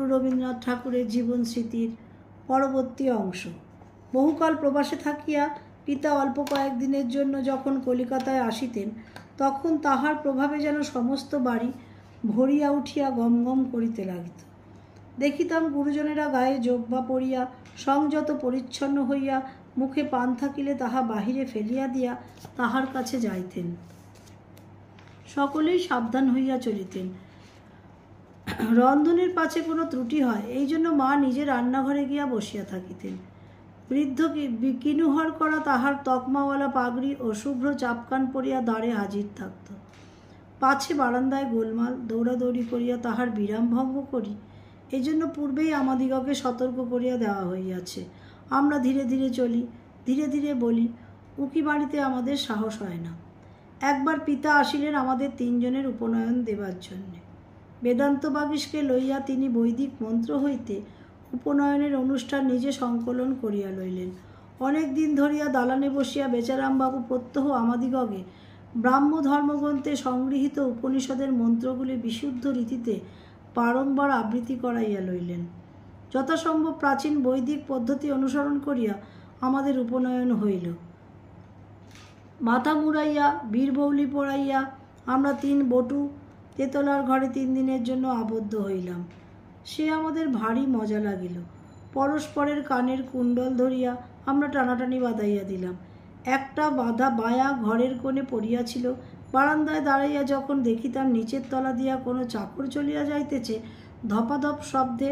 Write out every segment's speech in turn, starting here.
কবিগুরু রবীন্দ্রনাথ ঠাকুরের জীবন স্মৃতির পরবর্তী অংশ। বহুকাল প্রবাসে থাকিয়া পিতা অল্প কয়েকদিনের জন্য যখন কলিকাতায় আসিতেন, তখন তাহার প্রভাবে যেন সমস্ত বাড়ি ভরিয়া উঠিয়া গম গম করিতে লাগিত। দেখিতাম গুরুজনেরা গায়ে জোব্বা পরিয়া সংযত পরিচ্ছন্ন হইয়া মুখে পান থাকিলে তাহা বাহিরে ফেলিয়া দিয়া তাহার কাছে যাইতেন। সকলেই সাবধান হইয়া চলিতেন। রন্ধনের পাছে কোনো ত্রুটি হয়, এই জন্য মা নিজে রান্নাঘরে গিয়া বসিয়া থাকিতেন। বৃদ্ধ কিনুহর করা তাহার তকমাওয়ালা পাগড়ি ও শুভ্র চাপকান পরিয়া দ্বারে হাজির থাকত। পাছে বারান্দায় গোলমাল দৌড়াদৌড়ি করিয়া তাহার বিরাম ভঙ্গ করি, এই জন্য পূর্বেই আমাদিগকে সতর্ক করিয়া দেওয়া হইয়াছে। আমরা ধীরে ধীরে চলি, ধীরে ধীরে বলি, উঁকি বাড়িতে আমাদের সাহস হয় না। একবার পিতা আসিলেন আমাদের তিনজনের উপনয়ন দেবার জন্যে। বেদান্ত বাগীশকে লইয়া তিনি বৈদিক মন্ত্র হইতে উপনয়নের অনুষ্ঠান নিজে সংকলন করিয়া লইলেন। অনেক দিন ধরিয়া দালানে বসিয়া বেচারামবাবু প্রত্যহ আমাদিগকে ব্রাহ্ম ধর্মগ্রন্থে সংগৃহীত উপনিষদের মন্ত্রগুলি বিশুদ্ধ রীতিতে বারংবার আবৃত্তি করাইয়া লইলেন। যথাসম্ভব প্রাচীন বৈদিক পদ্ধতি অনুসরণ করিয়া আমাদের উপনয়ন হইল। মাথা মুড়াইয়া বীরবৌলি পড়াইয়া আমরা তিন বটু তেতলার ঘরে 3 দিনের জন্য আবদ্ধ হইলাম। সে আমাদের ভারী মজা লাগিল। পরস্পরের কানের কুণ্ডল ধরিয়া আমরা টানাটানি বাঁধাইয়া দিলাম। একটা বাঁধা বায়া ঘরের কোণে পড়িয়াছিল। বারান্দায় দাঁড়াইয়া যখন দেখিতাম নিচের তলা দিয়া কোনো চাকর চলিয়া যাইতেছে, ধপাধপ শব্দে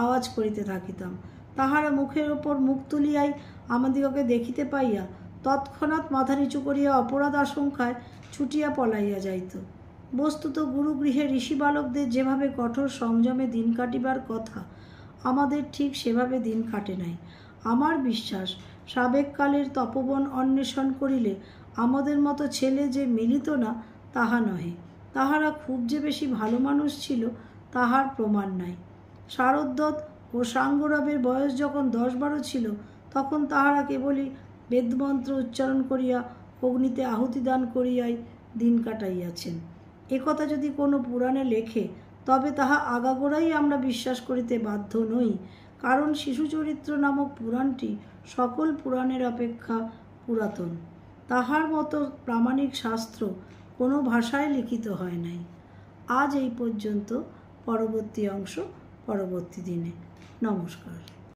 আওয়াজ করিতে থাকিতাম। তাহারা মুখের ওপর মুখ তুলিয়াই আমাদিগকে দেখিতে পাইয়া তৎক্ষণাৎ মাথা নিচু করিয়া অপরাধ আশঙ্কায় ছুটিয়া পলাইয়া যাইত। বস্তুত গুরুগৃহে ঋষি বালকদের যেভাবে কঠোর সংযমে দিন কাটিবার কথা, আমাদের ঠিক সেভাবে দিন কাটে নাই। আমার বিশ্বাস, সাবেককালের তপবন অন্বেষণ করিলে আমাদের মতো ছেলে যে মিলিত না তাহা নহে। তাহারা খুব যে বেশি ভালো মানুষ ছিল তাহার প্রমাণ নাই। শারদ্বত ও সাঙ্গরাবের বয়স যখন 10-12 ছিল, তখন তাহারা কেবলই বেদমন্ত্র উচ্চারণ করিয়া অগ্নিতে আহুতি দান করিয়াই দিন কাটাইয়াছেন। একথা যদি কোনো পুরাণে লেখে, তবে তাহা আগাগোড়াই আমরা বিশ্বাস করিতে বাধ্য নই, কারণ শিশুচরিত্র নামক পুরাণটি সকল পুরাণের অপেক্ষা পুরাতন। তাহার মতো প্রামাণিক শাস্ত্র কোনো ভাষায় লিখিত হয় নাই। আজ এই পর্যন্ত। পরবর্তী অংশ পরবর্তী দিনে। নমস্কার।